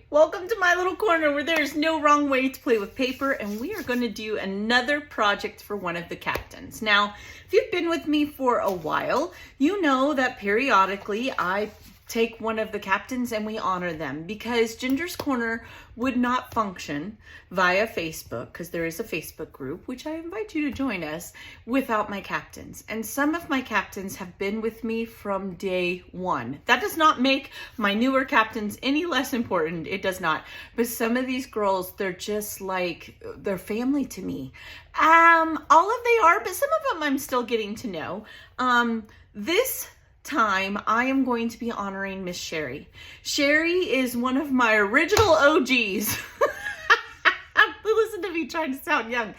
Welcome to my little corner where there's no wrong way to play with paper, and we are going to do another project for one of the captains. Now, if you've been with me for a while, you know that periodically I take one of the captains and we honor them, because Ginger's Corner would not function via Facebook, because there is a Facebook group, which I invite you to join us, without my captains. And some of my captains have been with me from day one. That does not make my newer captains any less important. It does not. But some of these girls, they're just like, they're family to me. All of they are, but some of them I'm still getting to know. This time I am going to be honoring Miss Sherry. Sherry is one of my original OGs. Listen to me trying to sound young.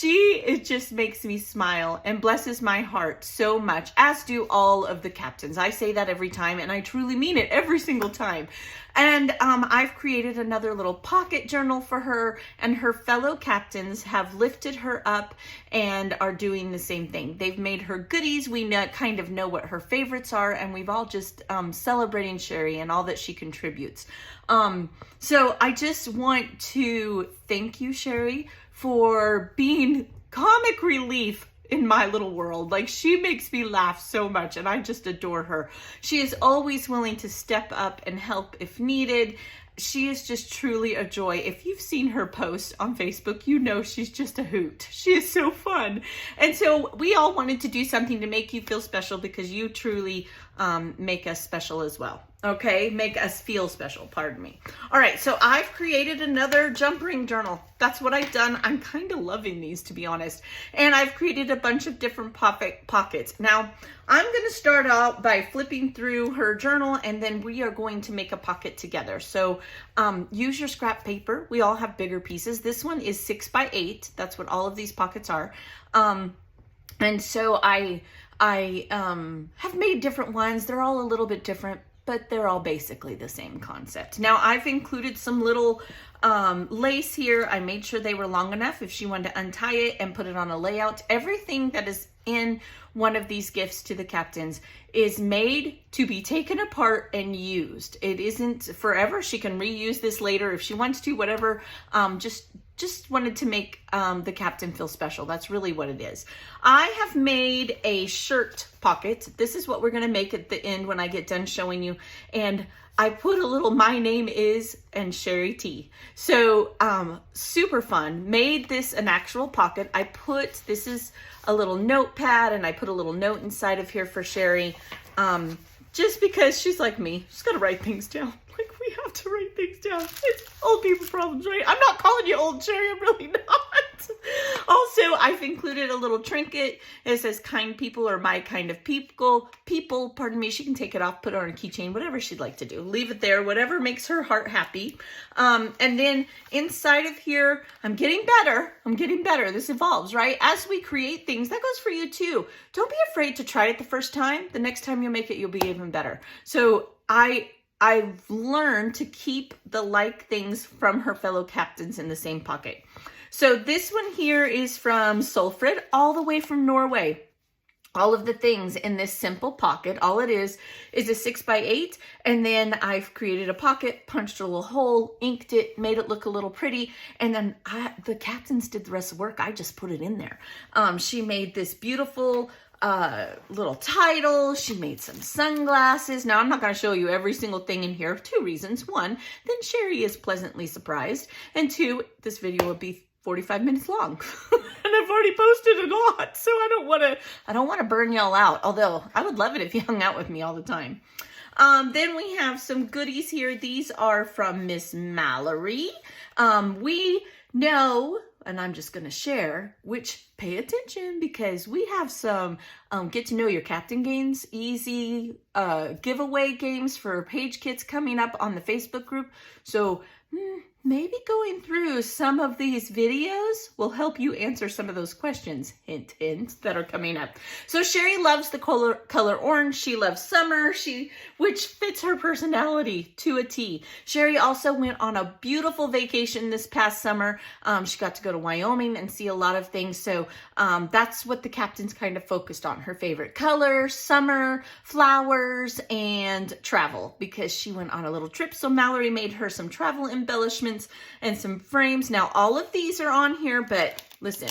It just makes me smile and blesses my heart so much, as do all of the captains. I say that every time, and I truly mean it every single time. And I've created another little pocket journal for her, and her fellow captains have lifted her up and are doing the same thing. They've made her goodies. We kind of know what her favorites are, and we've all just celebrating Sherry and all that she contributes. So I just want to thank you, Sherry, for being comic relief in my little world. Like, she makes me laugh so much, and I just adore her. She is always willing to step up and help if needed. She is just truly a joy. If you've seen her post on Facebook, you know she's just a hoot. She is so fun. And so we all wanted to do something to make you feel special, because you truly make us special as well. Okay, make us feel special, pardon me. All right, so I've created another jump ring journal. That's what I've done. I'm kind of loving these, to be honest. And I've created a bunch of different pockets. Now, I'm going to start out by flipping through her journal, and then we are going to make a pocket together. So use your scrap paper. We all have bigger pieces. This one is 6 by 8. That's what all of these pockets are. And so I have made different ones. They're all a little bit different, but they're all basically the same concept. Now, I've included some little lace here. I made sure they were long enough if she wanted to untie it and put it on a layout. Everything that is in one of these gifts to the captains is made to be taken apart and used. It isn't forever. She can reuse this later if she wants to, whatever. Just wanted to make the captain feel special. That's really what it is. I have made a shirt pocket. This is what we're going to make at the end when I get done showing you. And I put a little "my name is" and Sherry T. So super fun. Made this an actual pocket. This is a little notepad, and I put a little note inside of here for Sherry. Just because she's like me. She's got to write things down. Like, we have to write things down. It's old people problems, right? I'm not calling you old, Sherry. I'm really not. Also, I've included a little trinket. It says "kind people" or "my kind of people." Pardon me. She can take it off, put it on a keychain, whatever she'd like to do. Leave it there, whatever makes her heart happy. And then inside of here, I'm getting better. This evolves, right? As we create things, that goes for you too. Don't be afraid to try it the first time. The next time you make it, you'll be even better. So I've learned to keep the like things from her fellow captains in the same pocket. So this one here is from Solfrid, all the way from Norway. All of the things in this simple pocket, all it is a 6 by 8. And then I've created a pocket, punched a little hole, inked it, made it look a little pretty. And then the captains did the rest of the work. I just put it in there. She made this beautiful little title. She made some sunglasses. Now, I'm not going to show you every single thing in here. 2 reasons. 1, then Sherry is pleasantly surprised. And 2, this video will be 45 minutes long. And I've already posted a lot, so I don't want to burn y'all out. Although I would love it if you hung out with me all the time. Then we have some goodies here. These are from Miss Mallory. We know, and I'm just going to share, which pay attention, because we have some get to know your captain games, easy giveaway games for page kits coming up on the Facebook group. So maybe going through some of these videos will help you answer some of those questions, hint, hint, that are coming up. So Sherry loves the color orange. She loves summer, which fits her personality to a T. Sherry also went on a beautiful vacation this past summer. She got to go to Wyoming and see a lot of things. So So that's what the captain's kind of focused on. Her favorite color, summer, flowers, and travel, because she went on a little trip. So Mallory made her some travel embellishments and some frames. Now all of these are on here, but listen,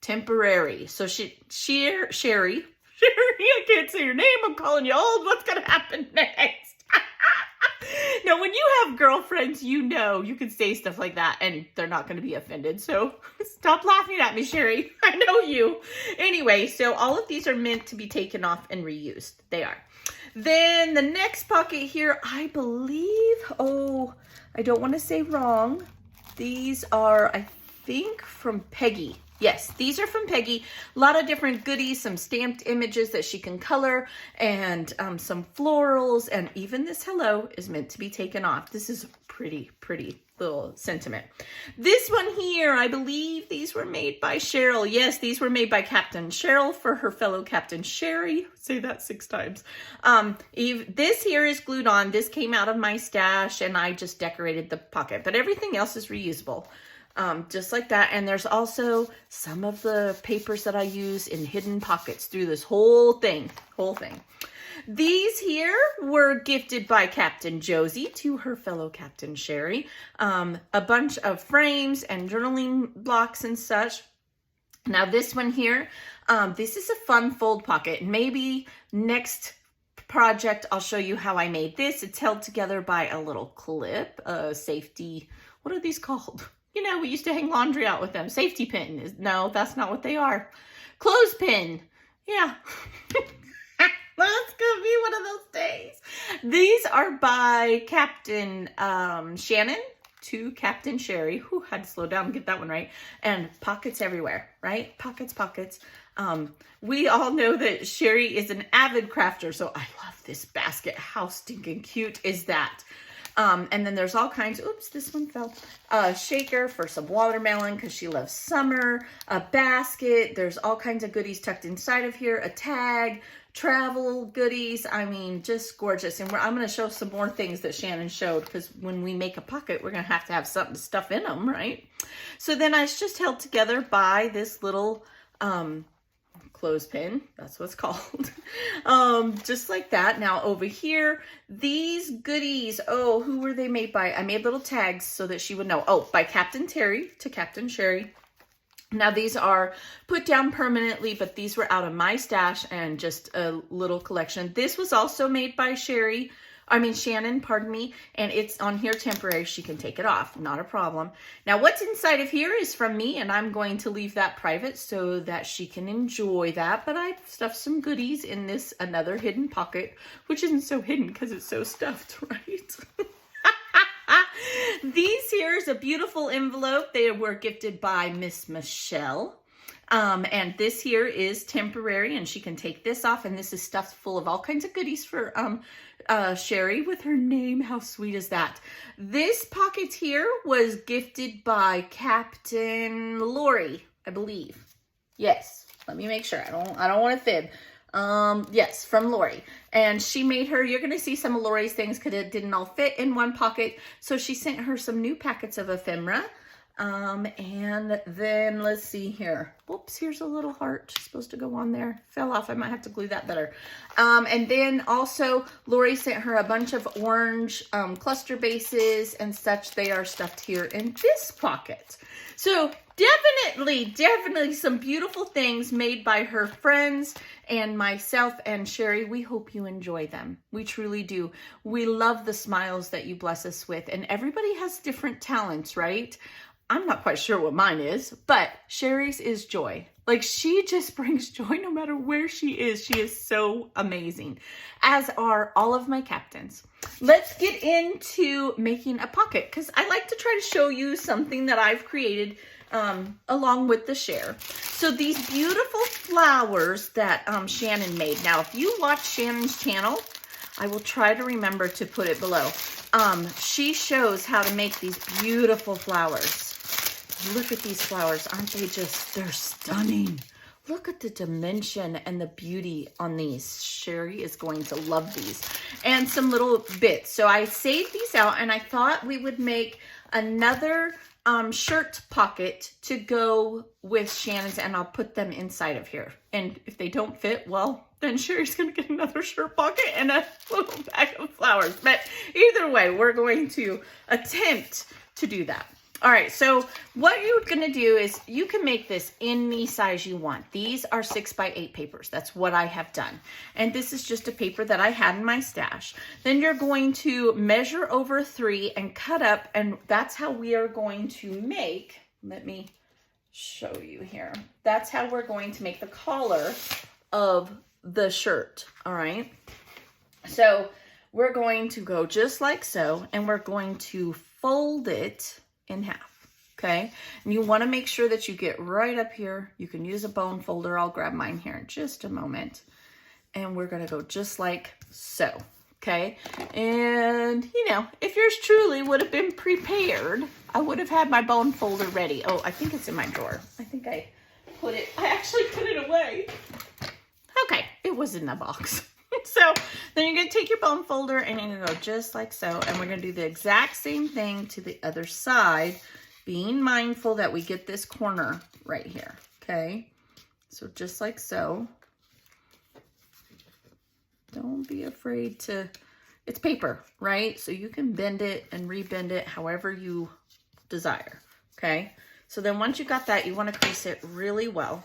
temporary. So Sherry, I can't say your name. I'm calling you old. What's going to happen next? Now, when you have girlfriends, you know you can say stuff like that and they're not going to be offended. So stop laughing at me, Sherry. I know you. Anyway, so all of these are meant to be taken off and reused. They are. Then the next pocket here, I believe, oh, I don't want to say wrong. These are, I think, from Peggy. Yes, these are from Peggy. A lot of different goodies, some stamped images that she can color, and some florals, and even this hello is meant to be taken off. This is pretty, pretty little sentiment. This one here, I believe these were made by Cheryl. Yes, these were made by Captain Cheryl for her fellow Captain Sherry. Say that 6 times. This here is glued on. This came out of my stash, and I just decorated the pocket, but everything else is reusable. Just like that. And there's also some of the papers that I use in hidden pockets through this whole thing. These here were gifted by Captain Josie to her fellow Captain Sherry. A bunch of frames and journaling blocks and such. Now this one here, this is a fun fold pocket. Maybe next project I'll show you how I made this. It's held together by a little clip, safety, what are these called? You know, we used to hang laundry out with them. Safety pin. No, that's not what they are. Clothespin. Yeah. That's going to be one of those days. These are by Captain Shannon to Captain Sherry. Who had to slow down and get that one right. And pockets everywhere, right? Pockets, pockets. We all know that Sherry is an avid crafter, so I love this basket. How stinking cute is that? And then there's all kinds, oops, this one fell, shaker for some watermelon because she loves summer, a basket, there's all kinds of goodies tucked inside of here, a tag, travel goodies, I mean, just gorgeous. And I'm going to show some more things that Shannon showed, because when we make a pocket, we're going to have something to stuff in them, right? So then it's just held together by this little, clothespin, that's what it's called. Just like that. Now over here, these goodies, oh, who were they made by? I made little tags so that she would know. Oh, by Captain Terry to Captain Sherry. Now these are put down permanently, but these were out of my stash and just a little collection. This was also made by Shannon, pardon me, and it's on here temporary. She can take it off, not a problem. Now what's inside of here is from me, and I'm going to leave that private so that she can enjoy that, but I stuffed some goodies in this another hidden pocket, which isn't so hidden because it's so stuffed, right? These here is a beautiful envelope. They were gifted by Miss Michelle. And this here is temporary, and she can take this off, and this is stuffed full of all kinds of goodies for Sherry with her name. How sweet is that? This pocket here was gifted by Captain Lori, I believe. Yes, let me make sure. I don't want to fib. Yes, from Lori. And she made her, you're going to see some of Lori's things because it didn't all fit in one pocket. So she sent her some new packets of ephemera. And then let's see here. Whoops, here's a little heart supposed to go on there. Fell off. I might have to glue that better. And then also Lori sent her a bunch of orange cluster bases and such. They are stuffed here in this pocket. So definitely some beautiful things made by her friends and myself and Sherry. We hope you enjoy them. We truly do. We love the smiles that you bless us with, and everybody has different talents, right? I'm not quite sure what mine is, but Sherry's is joy. Like, she just brings joy no matter where she is. She is so amazing, as are all of my captains. Let's get into making a pocket, because I like to try to show you something that I've created along with the share. So these beautiful flowers that Shannon made. Now, if you watch Shannon's channel, I will try to remember to put it below. She shows how to make these beautiful flowers. Look at these flowers. Aren't they just, they're stunning. Look at the dimension and the beauty on these. Sherry is going to love these. And some little bits. So I saved these out, and I thought we would make another shirt pocket to go with Shannon's, and I'll put them inside of here. And if they don't fit, well, then Sherry's gonna get another shirt pocket and a little bag of flowers. But either way, we're going to attempt to do that. All right, so what you're gonna do is you can make this any size you want. These are 6x8 papers. That's what I have done. And this is just a paper that I had in my stash. Then you're going to measure over 3 and cut up, and that's how we are going to make, let me show you here. That's how we're going to make the collar of the shirt, all right? So we're going to go just like so, and we're going to fold it in half, okay? And you want to make sure that you get right up here. You can use a bone folder. I'll grab mine here in just a moment. And we're going to go just like so, okay? And, you know, if yours truly would have been prepared, I would have had my bone folder ready. Oh, I think it's in my drawer. I think I actually put it away. Okay, it was in the box. So then you're going to take your bone folder and you're going to go just like so. And we're going to do the exact same thing to the other side, being mindful that we get this corner right here. Okay, so just like so. Don't be afraid to, it's paper, right? So you can bend it and rebend it however you desire. Okay, so then once you got that, you want to crease it really well.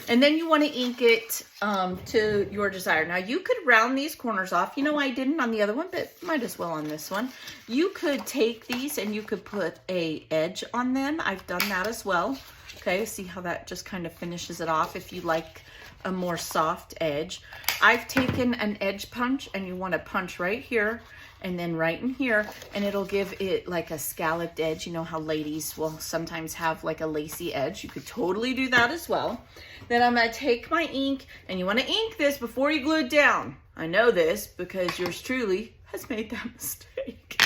And then you want to ink it to your desire. Now you could round these corners off. You know, I didn't on the other one, but might as well on this one. You could take these and you could put a edge on them. I've done that as well. Okay, see how that just kind of finishes it off if you like a more soft edge. I've taken an edge punch, and you want to punch right here and then right in here, and it'll give it like a scalloped edge. You know how ladies will sometimes have like a lacy edge. You could totally do that as well. Then I'm gonna take my ink, and you wanna ink this before you glue it down. I know this because yours truly has made that mistake.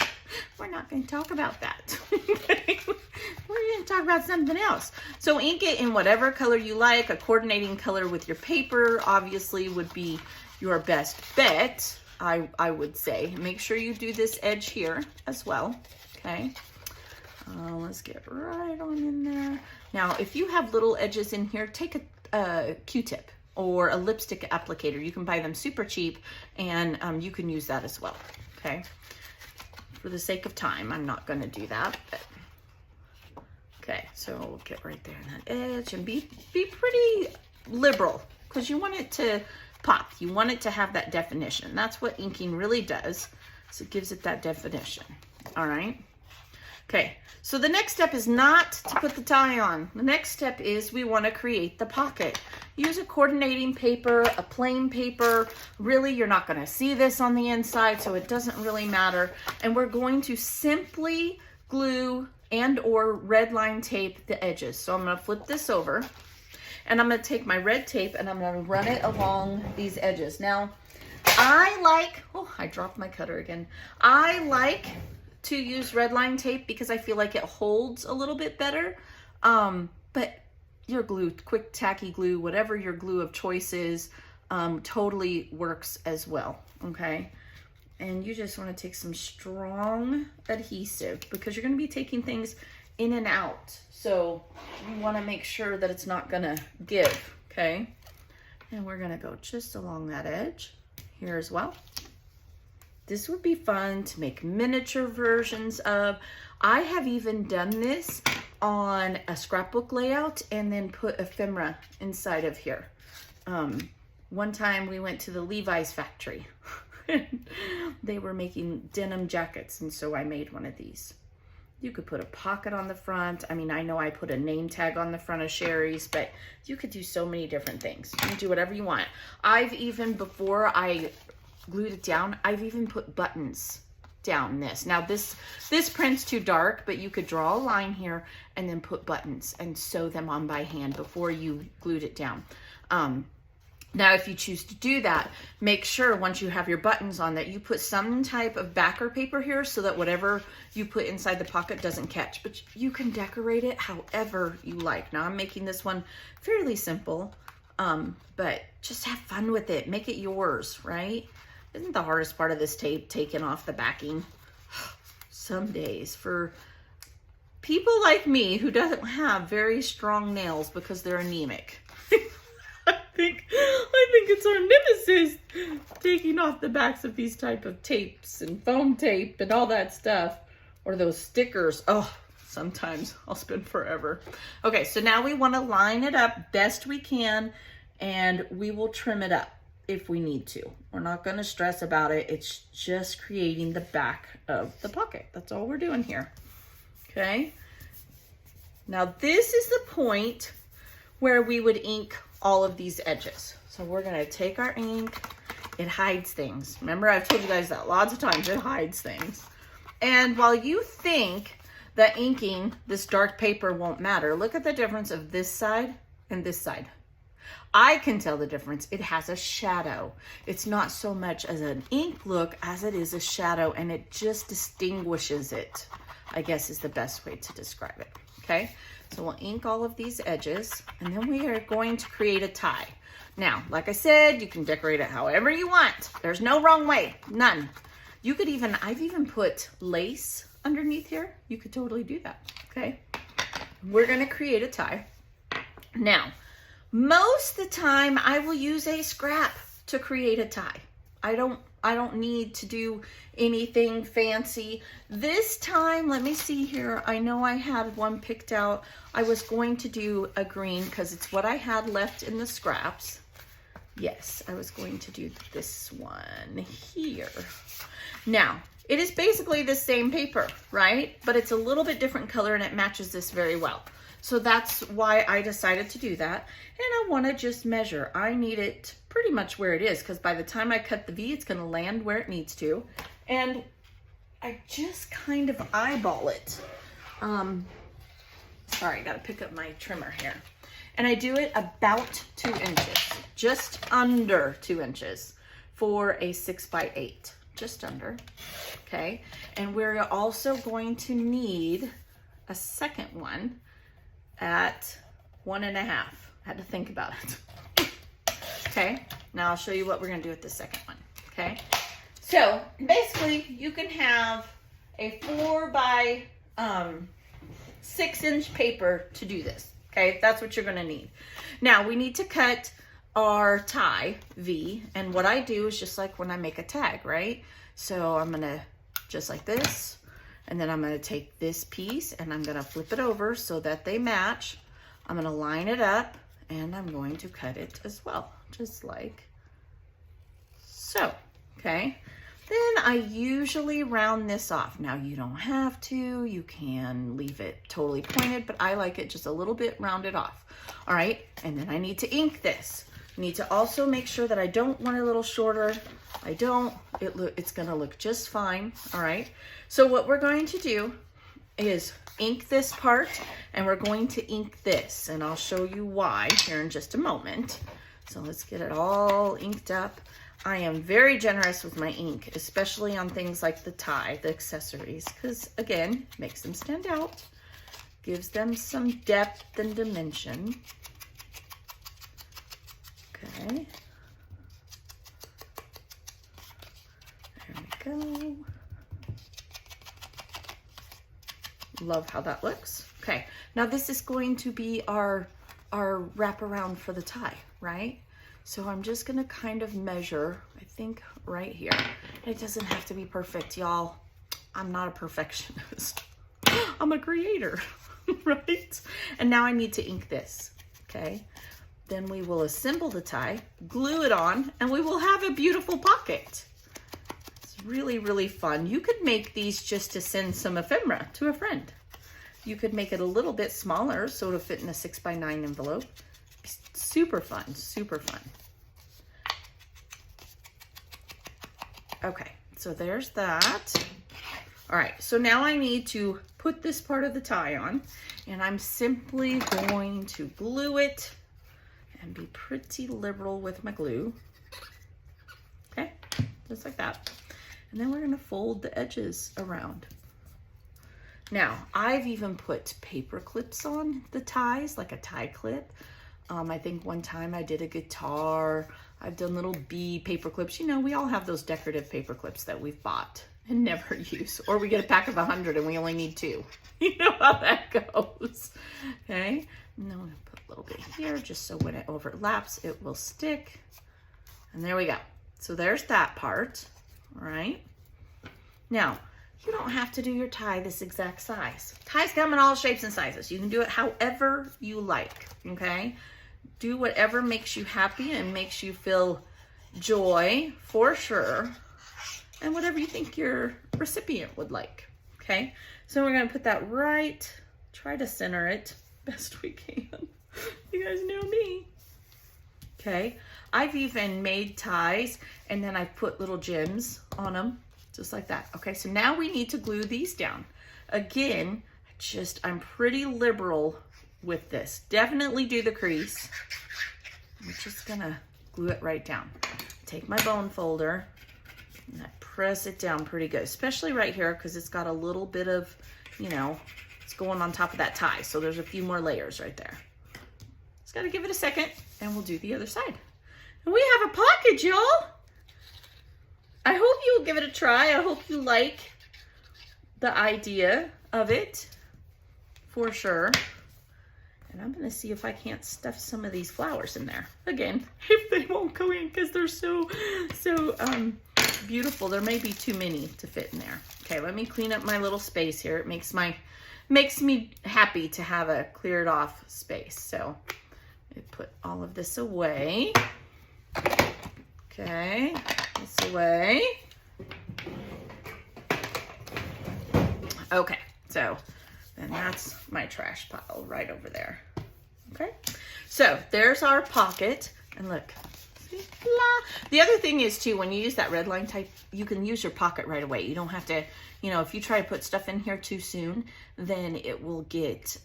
We're not gonna talk about that. We're gonna talk about something else. So ink it in whatever color you like. A coordinating color with your paper obviously would be your best bet. I would say. Make sure you do this edge here as well, okay? Let's get right on in there. Now, if you have little edges in here, take a Q-tip or a lipstick applicator. You can buy them super cheap, and you can use that as well, okay? For the sake of time, I'm not gonna do that, but okay, so we'll get right there in that edge and be pretty liberal, because you want it to pop. You want it to have that definition. That's what inking really does. So it gives it that definition. All right. Okay. So the next step is not to put the tie on. The next step is we want to create the pocket. Use a coordinating paper, a plain paper. Really, you're not going to see this on the inside, so it doesn't really matter. And we're going to simply glue and or red line tape the edges. So I'm going to flip this over. And I'm going to take my red tape and I'm going to run it along these edges. Now, I like, oh, I dropped my cutter again. I like to use red line tape because I feel like it holds a little bit better. But your glue, quick tacky glue, whatever your glue of choice is, totally works as well, okay? And you just want to take some strong adhesive because you're going to be taking things in and out. So you want to make sure that it's not going to give, okay? And we're going to go just along that edge here as well. This would be fun to make miniature versions of. I have even done this on a scrapbook layout and then put ephemera inside of here. One time we went to the Levi's factory. They were making denim jackets, and so I made one of these. You could put a pocket on the front. I mean, I know I put a name tag on the front of Sherry's, but you could do so many different things. You can do whatever you want. I've even, before I glued it down, I've even put buttons down this. Now this print's too dark, but you could draw a line here and then put buttons and sew them on by hand before you glued it down. Now, if you choose to do that, make sure once you have your buttons on that you put some type of backer paper here so that whatever you put inside the pocket doesn't catch. But you can decorate it however you like. Now, I'm making this one fairly simple, but just have fun with it. Make it yours, right? Isn't the hardest part of this tape taking off the backing? Some days for people like me who doesn't have very strong nails because they're anemic. I think it's our nemesis, taking off the backs of these type of tapes and foam tape and all that stuff, or those stickers. Oh, sometimes I'll spend forever. Okay, so now we want to line it up best we can, and we will trim it up if we need to. We're not going to stress about it. It's just creating the back of the pocket. That's all we're doing here. Okay. Now this is the point where we would ink all of these edges. So we're going to take our ink. It hides things. Remember, I've told you guys that lots of times. It hides things. And while you think that inking this dark paper won't matter, look at the difference of this side and this side. I can tell the difference. It has a shadow. It's not so much as an ink look as it is a shadow, and it just distinguishes it, I guess is the best way to describe it. Okay, so we'll ink all of these edges, and then we are going to create a tie. Now, like I said, you can decorate it however you want. There's no wrong way, none. You could even, I've even put lace underneath here. You could totally do that, okay? We're gonna create a tie. Now, most of the time I will use a scrap to create a tie. I don't need to do anything fancy. This time, let me see here. I know I had one picked out. I was going to do a green because it's what I had left in the scraps. Yes, I was going to do this one here. Now, it is basically the same paper, right? But it's a little bit different color and it matches this very well. So that's why I decided to do that. And I want to just measure. I need it pretty much where it is, because by the time I cut the V, it's going to land where it needs to. And I just kind of eyeball it. Sorry, I got to pick up my trimmer here. And I do it about 2 inches, just under 2 inches for a 6x8, just under. Okay. And we're also going to need a second one at 1.5. I had to think about it. Okay, now I'll show you what we're gonna do with the second one. Okay, so basically you can have a 4x6 inch paper to do this. Okay, that's what you're gonna need. Now we need to cut our tie V, and what I do is just like when I make a tag, right? So I'm gonna just like this. And then I'm going to take this piece and I'm going to flip it over so that they match. I'm going to line it up and I'm going to cut it as well, just like so. Okay. Then I usually round this off. Now you don't have to, you can leave it totally pointed, but I like it just a little bit rounded off. All right. And then I need to ink this. I need to also make sure that I don't want it a little shorter. I don't, it's gonna look just fine, all right? So what we're going to do is ink this part, and we're going to ink this, and I'll show you why here in just a moment. So let's get it all inked up. I am very generous with my ink, especially on things like the tie, the accessories, because again, makes them stand out, gives them some depth and dimension. Okay. There we go. Love how that looks. Okay, now this is going to be our wraparound for the tie, right? So I'm just gonna kind of measure, I think right here. It doesn't have to be perfect, y'all. I'm not a perfectionist. I'm a creator, right? And now I need to ink this, okay? Then we will assemble the tie, glue it on, and we will have a beautiful pocket. It's really, really fun. You could make these just to send some ephemera to a friend. You could make it a little bit smaller so it'll fit in a 6x9 envelope. It's super fun, super fun. Okay, so there's that. All right, so now I need to put this part of the tie on, and I'm simply going to glue it and be pretty liberal with my glue. Okay, just like that. And then we're gonna fold the edges around. Now, I've even put paper clips on the ties, like a tie clip. I think one time I did a guitar. I've done little bee paper clips. You know, we all have those decorative paper clips that we've bought and never use. Or we get a pack of 100 and we only need 2. You know how that goes. Okay, and then I'm gonna put a little bit here just so when it overlaps, it will stick. And there we go. So there's that part, all right? Now, you don't have to do your tie this exact size. Ties come in all shapes and sizes. You can do it however you like, okay? Do whatever makes you happy and makes you feel joy, for sure, and whatever you think your recipient would like, okay? So we're gonna put that right, try to center it best we can. You guys know me. Okay, I've even made ties and then I put little gems on them, just like that. Okay, so now we need to glue these down. Again, I'm pretty liberal with this. Definitely do the crease. I'm just gonna glue it right down. Take my bone folder and I press it down pretty good, especially right here because it's got a little bit of, you know, it's going on top of that tie. So there's a few more layers right there. Just gotta give it a second and we'll do the other side. And we have a pocket, y'all. I hope you will give it a try. I hope you like the idea of it, for sure. And I'm gonna see if I can't stuff some of these flowers in there. Again, if they won't go in because they're so beautiful. There may be too many to fit in there. Okay, let me clean up my little space here. It makes me happy to have a cleared off space. So I put all of this away. Okay, this away. Okay, so then that's my trash pile right over there. Okay, so there's our pocket. And look, see, blah. The other thing is too, when you use that red line type, you can use your pocket right away. You don't have to, you know, if you try to put stuff in here too soon, then it will get,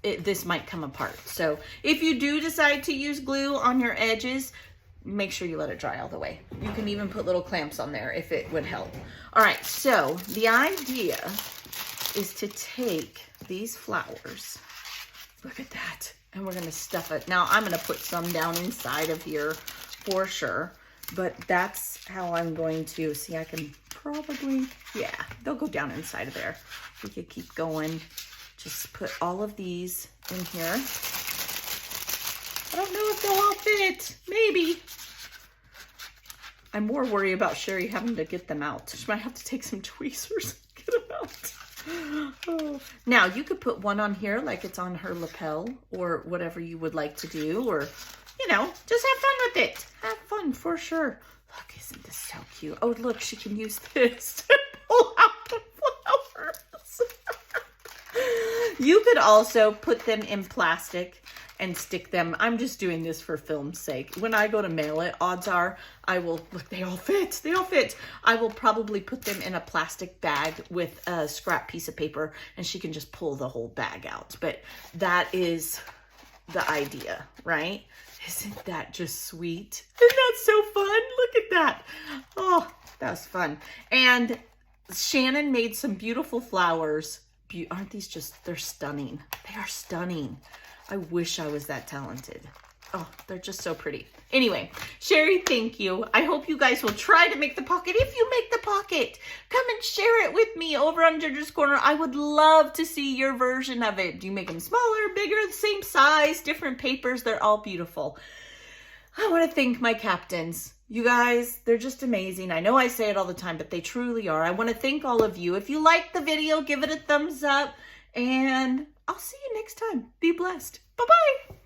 this might come apart. So if you do decide to use glue on your edges, make sure you let it dry all the way. You can even put little clamps on there if it would help. All right, so the idea is to take these flowers, look at that, and we're gonna stuff it. Now I'm gonna put some down inside of here for sure, but that's how I'm going to, see, I can probably, yeah, they'll go down inside of there. We could keep going. Just put all of these in here. I don't know if they'll all fit, maybe. I'm more worried about Sherry having to get them out. She might have to take some tweezers and get them out. Oh. Now you could put one on here like it's on her lapel or whatever you would like to do, or, you know, just have fun with it. Have fun for sure. Look, isn't this so cute? Oh, look, she can use this to pull out the flowers. You could also put them in plastic and stick them. I'm just doing this for film's sake. When I go to mail it, odds are I will, look, they all fit. They all fit. I will probably put them in a plastic bag with a scrap piece of paper and she can just pull the whole bag out. But that is the idea, right? Isn't that just sweet? Isn't that so fun? Look at that. Oh, that was fun. And Shannon made some beautiful flowers. Aren't these just, they're stunning. They are stunning. I wish I was that talented. Oh, they're just so pretty. Anyway, Sherry, thank you. I hope you guys will try to make the pocket. If you make the pocket, come and share it with me over on Ginger's Corner. I would love to see your version of it. Do you make them smaller, bigger, the same size, different papers? They're all beautiful. I want to thank my captains. You guys, they're just amazing. I know I say it all the time, but they truly are. I want to thank all of you. If you liked the video, give it a thumbs up, and I'll see you next time. Be blessed. Bye-bye.